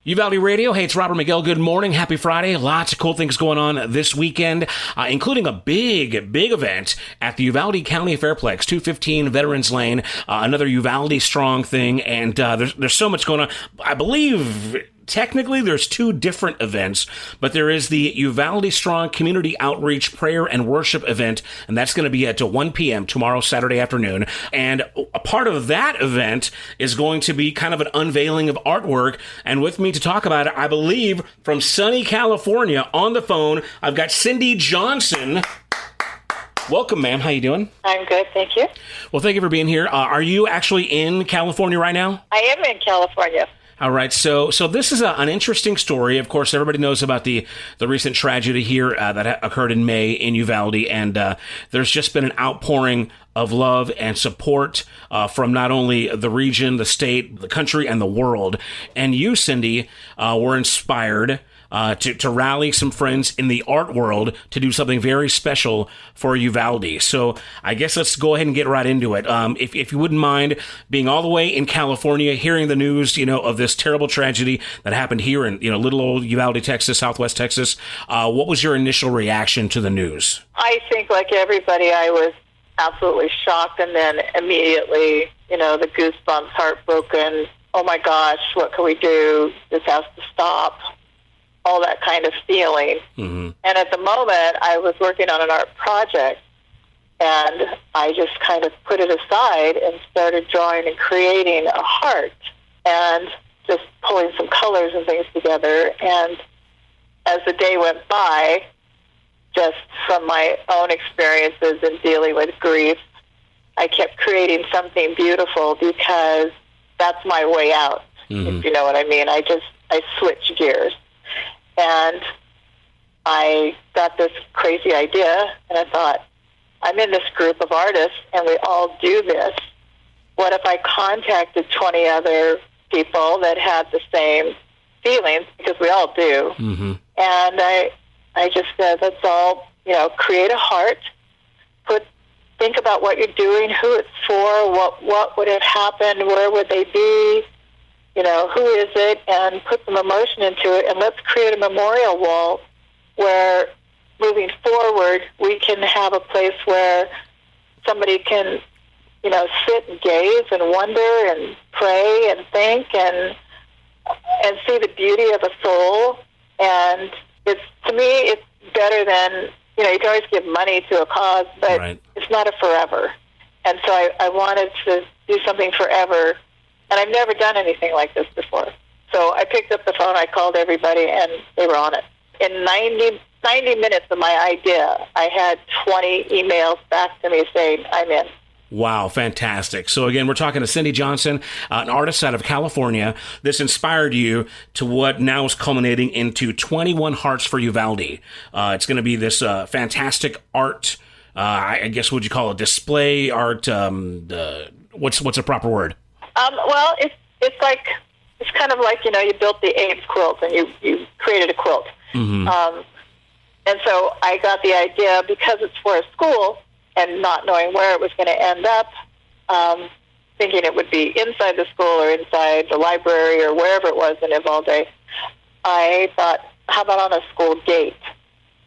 Uvalde Radio. Hey, it's Robert Miguel. Good morning. Happy Friday. Lots of cool things going on this weekend, including a big event at the Uvalde County Fairplex, 215 Veterans Lane, another Uvalde Strong thing, and there's so much going on. I believe technically there's two different events, but there is the Uvalde Strong Community Outreach Prayer and Worship event, and that's going to be at 1 p.m. tomorrow, Saturday afternoon. And a part of that event is going to be kind of an unveiling of artwork. And with me to talk about it, I believe from sunny California on the phone, I've got Cindy Johnson. Welcome, ma'am. How you doing? I'm good, thank you. Well, thank you for being here. Are you actually in California right now? I am in California. All right, so this is an interesting story. Of course, everybody knows about the recent tragedy here that occurred in May in Uvalde, and there's just been an outpouring of love and support from not only the region, the state, the country, and the world. And you, Cindy, were inspired to rally some friends in the art world to do something very special for Uvalde. So I guess let's go ahead and get right into it. If you wouldn't mind being all the way in California, hearing the news, of this terrible tragedy that happened here in, little old Uvalde, Texas, Southwest Texas. What was your initial reaction to the news? I think like everybody, I was absolutely shocked, and then immediately, the goosebumps, heartbroken. Oh my gosh, what can we do? This has to stop. All that kind of feeling. Mm-hmm. And at the moment, I was working on an art project, and I just kind of put it aside and started drawing and creating a heart and just pulling some colors and things together. And as the day went by, just from my own experiences in dealing with grief, I kept creating something beautiful because that's my way out, if you know what I mean. I switched gears. And I got this crazy idea, and I thought, I'm in this group of artists, and we all do this. What if I contacted 20 other people that had the same feelings, because we all do. Mm-hmm. And I just said, let's all, create a heart, think about what you're doing, who it's for, what would have happened, where would they be, who is it, and put some emotion into it, and let's create a memorial wall where, moving forward, we can have a place where somebody can, sit and gaze and wonder and pray and think and see the beauty of a soul. And to me, it's better than, you can always give money to a cause, but right. It's not a forever. And so I wanted to do something forever. And I've never done anything like this before. So I picked up the phone, I called everybody, and they were on it. In 90 minutes of my idea, I had 20 emails back to me saying, I'm in. Wow, fantastic. So again, we're talking to Cindy Johnson, an artist out of California. This inspired you to what now is culminating into 21 Hearts for Uvalde. It's going to be this fantastic art, I guess, would you call it display art? What's a proper word? Well, it's kind of like, you built the AIDS quilt and you created a quilt. Mm-hmm. And so I got the idea, because it's for a school and not knowing where it was going to end up, thinking it would be inside the school or inside the library or wherever it was in Uvalde, I thought, how about on a school gate?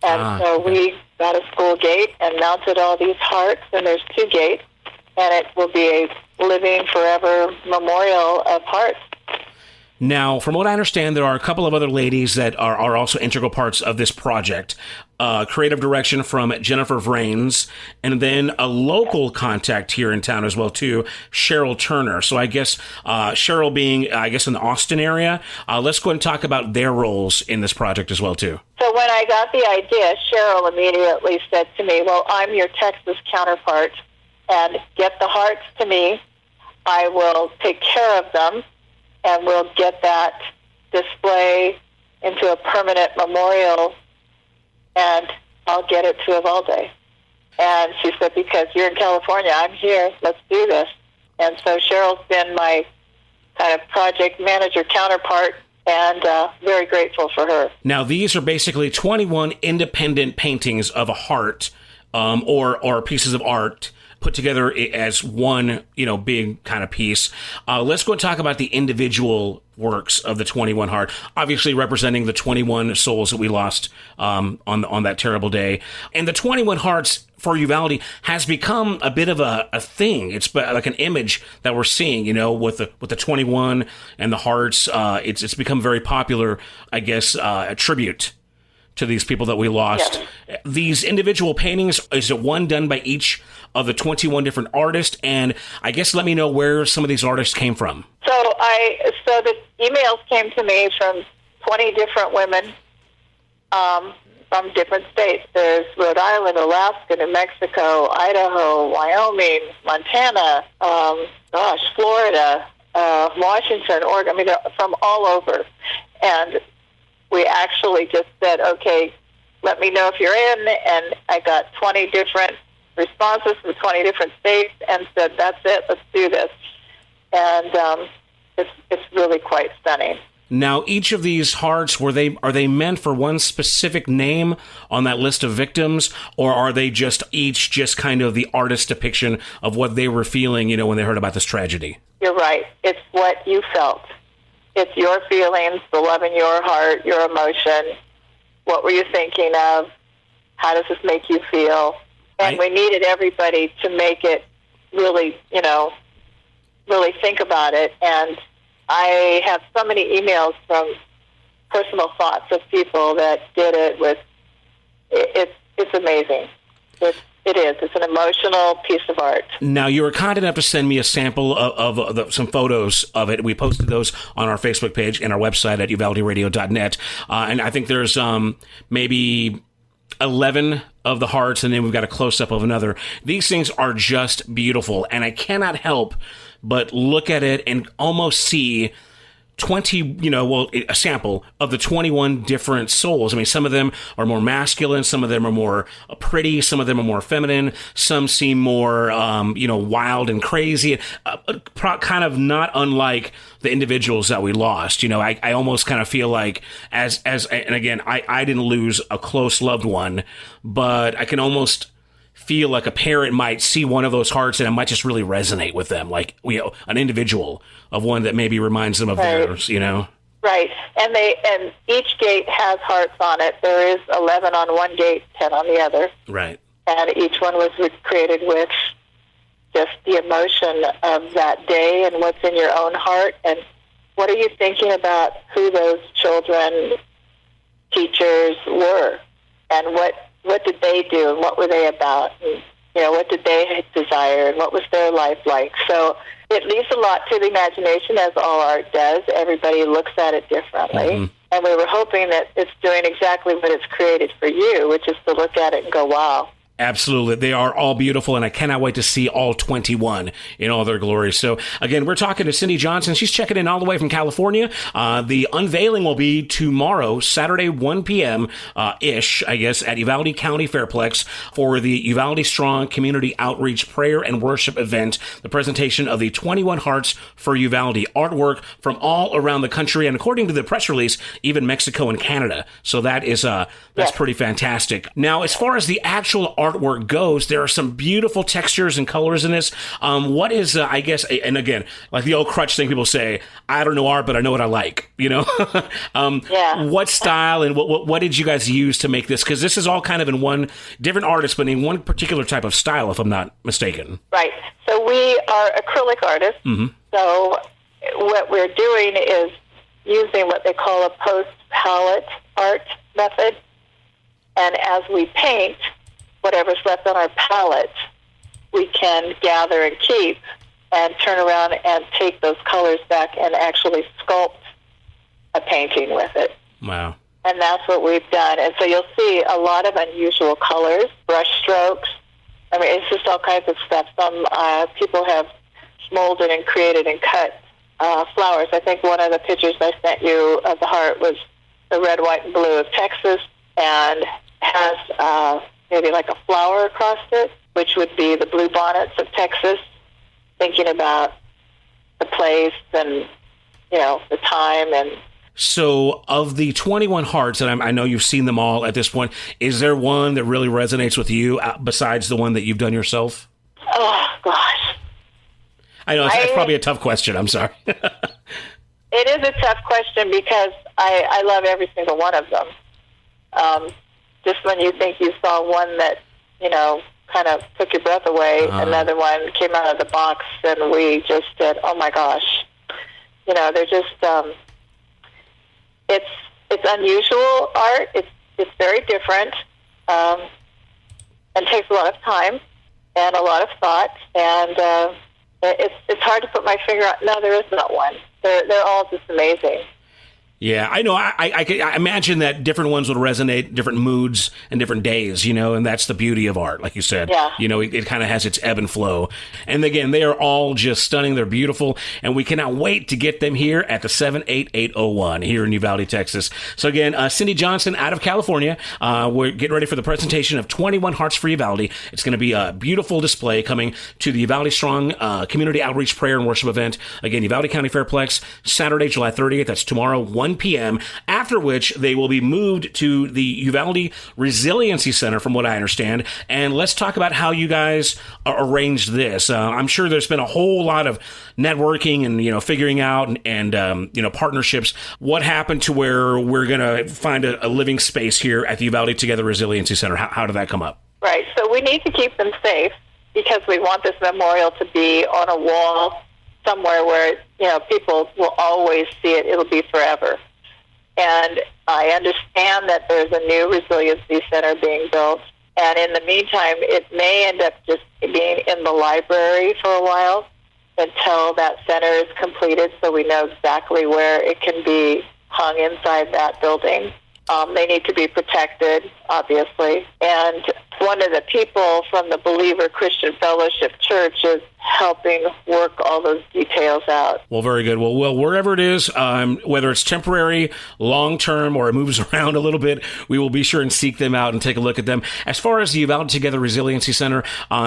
And we got a school gate and mounted all these hearts, and there's 2 gates, and it will be a living forever memorial of hearts. Now, from what I understand, there are a couple of other ladies that are also integral parts of this project. Creative direction from Jennifer Vrains, and then a local contact here in town as well, too, Cheryl Turner. So I guess Cheryl being, in the Austin area, let's go ahead and talk about their roles in this project as well, too. So when I got the idea, Cheryl immediately said to me, well, I'm your Texas counterpart, and get the hearts to me. I will take care of them, and we'll get that display into a permanent memorial, and I'll get it to Uvalde. And she said, because you're in California, I'm here, let's do this. And so Cheryl's been my kind of project manager counterpart, and very grateful for her. Now, these are basically 21 independent paintings of a heart, or pieces of art, put together as one, big kind of piece. Let's go and talk about the individual works of the 21 Heart, obviously representing the 21 souls that we lost on that terrible day. And the 21 Hearts for Uvalde has become a bit of a thing. It's like an image that we're seeing, with the 21 and the hearts. It's become very popular, I guess, a tribute to these people that we lost. Yeah. These individual paintings, is it one done by each of the 21 different artists? And I guess let me know where some of these artists came from. So the emails came to me from 20 different women from different states. There's Rhode Island, Alaska, New Mexico, Idaho, Wyoming, Montana, Florida, Washington, Oregon. I mean, they're from all over. And we actually just said, okay, let me know if you're in. And I got 20 different responses from 20 different states and said, that's it, let's do this. And it's really quite stunning. Now, each of these hearts, are they meant for one specific name on that list of victims, or are they each just kind of the artist's depiction of what they were feeling, when they heard about this tragedy? You're right. It's what you felt. It's your feelings, the love in your heart, your emotion. What were you thinking of? How does this make you feel? And we needed everybody to make it really, really think about it. And I have so many emails from personal thoughts of people that did it with, it's amazing. It is. It's an emotional piece of art. Now, you were kind enough to send me a sample of some photos of it. We posted those on our Facebook page and our website at uvalderadio.net. And I think there's maybe 11 of the hearts, and then we've got a close-up of another. These things are just beautiful, and I cannot help but look at it and almost see 20, a sample of the 21 different souls. I mean, some of them are more masculine, some of them are more pretty, some of them are more feminine, some seem more, wild and crazy, kind of not unlike the individuals that we lost. I almost kind of feel like and again, I didn't lose a close loved one, but I can almost feel like a parent might see one of those hearts and it might just really resonate with them, like an individual of one that maybe reminds them of theirs, Right, and each gate has hearts on it. There is 11 on one gate, 10 on the other. Right. And each one was created with just the emotion of that day and what's in your own heart, and what are you thinking about who those children, teachers were, and what did they do, and what were they about, and what did they desire, and what was their life like. So it leaves a lot to the imagination, as all art does. Everybody looks at it differently. Mm-hmm. And we were hoping that it's doing exactly what it's created for you, which is to look at it and go, wow. Absolutely. They are all beautiful, and I cannot wait to see all 21 in all their glory. So, again, we're talking to Cindy Johnson. She's checking in all the way from California. The unveiling will be tomorrow, Saturday, 1 p.m. Ish, I guess, at Uvalde County Fairplex for the Uvalde Strong Community Outreach Prayer and Worship event, the presentation of the 21 Hearts for Uvalde, artwork from all around the country, and according to the press release, even Mexico and Canada. So that is that's pretty fantastic. Now, as far as the actual artwork goes, there are some beautiful textures and colors in this. What is, I guess, and again, like the old crutch thing people say, I don't know art, but I know what I like, What style and what did you guys use to make this? Because this is all kind of in one, different artists, but in one particular type of style, if I'm not mistaken. Right. So we are acrylic artists. Mm-hmm. So what we're doing is using what they call a post-palette art method. And as we paint, whatever's left on our palette, we can gather and keep and turn around and take those colors back and actually sculpt a painting with it. Wow. And that's what we've done. And so you'll see a lot of unusual colors, brush strokes. I mean, it's just all kinds of stuff. Some people have molded and created and cut flowers. I think one of the pictures I sent you of the heart was the red, white, and blue of Texas, and has maybe like a flower across it, which would be the blue bonnets of Texas, thinking about the place and, the time. And so of the 21 hearts, and I know you've seen them all at this point, is there one that really resonates with you besides the one that you've done yourself? Oh, gosh. I know it's probably a tough question. I'm sorry. It is a tough question because I love every single one of them. Just when you think you saw one that, kind of took your breath away, another one came out of the box, and we just said, oh, my gosh. They're just, it's unusual art. It's very different, and takes a lot of time and a lot of thought, and it's hard to put my finger on. No, there is not one. They're all just amazing. Yeah, I know. I imagine that different ones would resonate, different moods and different days, and that's the beauty of art, like you said. Yeah. It kind of has its ebb and flow. And again, they are all just stunning. They're beautiful. And we cannot wait to get them here at the 78801 here in Uvalde, Texas. So again, Cindy Johnson out of California. We're getting ready for the presentation of 21 Hearts for Uvalde. It's going to be a beautiful display coming to the Uvalde Strong Community Outreach Prayer and Worship event. Again, Uvalde County Fairplex, Saturday, July 30th. That's tomorrow, 1 p.m., after which they will be moved to the Uvalde Resiliency Center, from what I understand. And let's talk about how you guys arranged this. I'm sure there's been a whole lot of networking and, figuring out and partnerships. What happened to where we're going to find a living space here at the Uvalde Together Resiliency Center? How did that come up? Right. So we need to keep them safe because we want this memorial to be on a wall somewhere where, people will always see it. It'll be forever. And I understand that there's a new resiliency center being built. And in the meantime, it may end up just being in the library for a while until that center is completed, so we know exactly where it can be hung inside that building. They need to be protected, obviously. And one of the people from the Believer Christian Fellowship Church is helping work all those details out. Well, very good. Well, wherever it is, whether it's temporary, long-term, or it moves around a little bit, we will be sure and seek them out and take a look at them. As far as the Uvalde Together Resiliency Center,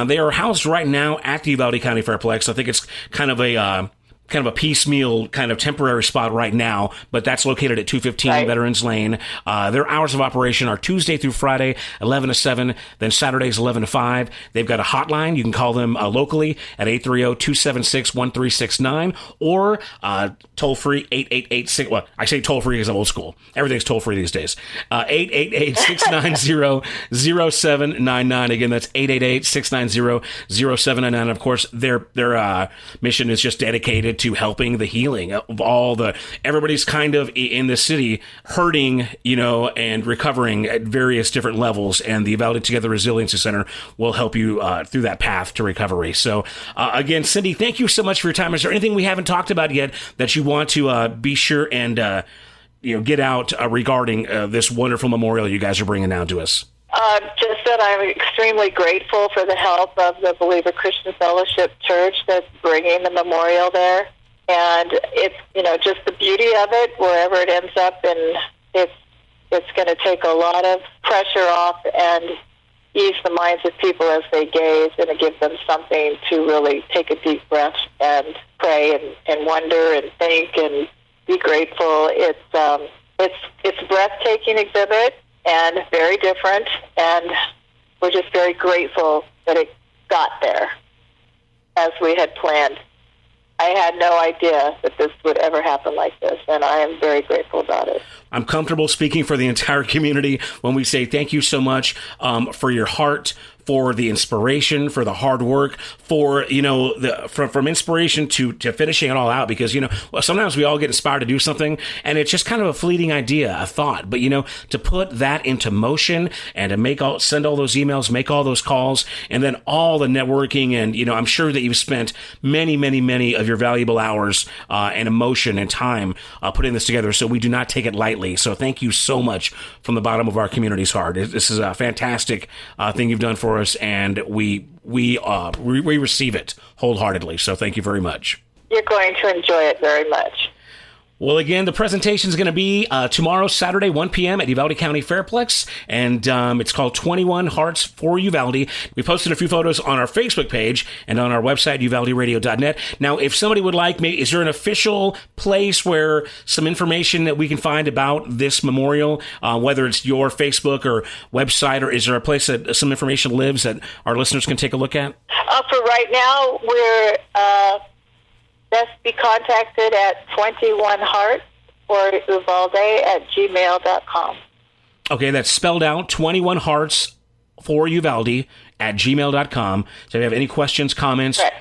they are housed right now at the Uvalde County Fairplex. I think it's kind of a piecemeal, kind of temporary spot right now, but that's located at 215 Veterans Lane. Their hours of operation are Tuesday through Friday, 11 to 7, then Saturdays, 11 to 5. They've got a hotline. You can call them locally at 830-276-1369 or toll-free 888-6. Well, I say toll-free because I'm old school. Everything's toll-free these days. 888-690-0799. Again, that's 888-690-0799. Of course, their mission is just dedicated to helping the healing of everybody's kind of in the city hurting, and recovering at various different levels. And the Uvalde Together Resiliency Center will help you through that path to recovery. So again, Cindy, thank you so much for your time. Is there anything we haven't talked about yet that you want to be sure and, get out regarding this wonderful memorial you guys are bringing down to us? Just that I'm extremely grateful for the help of the Believer Christian Fellowship Church that's bringing the memorial there. And it's, just the beauty of it, wherever it ends up, and it's going to take a lot of pressure off and ease the minds of people as they gaze, and give them something to really take a deep breath and pray and wonder and think and be grateful. It's a breathtaking exhibit and very different, and we're just very grateful that it got there as we had planned. I had no idea that this would ever happen like this, and I am very grateful about it. I'm comfortable speaking for the entire community when we say thank you so much for your heart, for the inspiration, for the hard work, for, from inspiration to finishing it all out. Because, sometimes we all get inspired to do something and it's just kind of a fleeting idea, a thought. But, to put that into motion and to send all those emails, make all those calls, and then all the networking. And, I'm sure that you've spent many, many, many of your valuable hours and emotion and time putting this together. So we do not take it lightly. So thank you so much from the bottom of our community's heart. This is a fantastic thing you've done for us, and we receive it wholeheartedly. So thank you very much. You're going to enjoy it very much. Well, again, the presentation is going to be tomorrow, Saturday, 1 p.m. at Uvalde County Fairplex, and it's called 21 Hearts for Uvalde. We posted a few photos on our Facebook page and on our website, uvalderadio.net. Now, if somebody would like, maybe, is there an official place where some information that we can find about this memorial, whether it's your Facebook or website, or is there a place that some information lives that our listeners can take a look at? For right now, we're best be contacted at 21 Hearts for Uvalde at gmail.com. Okay, that's spelled out, 21 Hearts for Uvalde at gmail.com. So if you have any questions, comments, Right.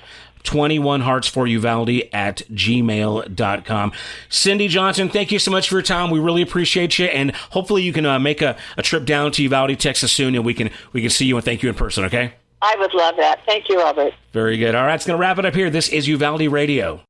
21 Hearts for Uvalde at gmail.com. Cindy Johnson, thank you so much for your time. We really appreciate you, and hopefully you can make a trip down to Uvalde, Texas soon, and we can see you and thank you in person, okay? I would love that. Thank you, Robert. Very good. All right, it's going to wrap it up here. This is Uvalde Radio.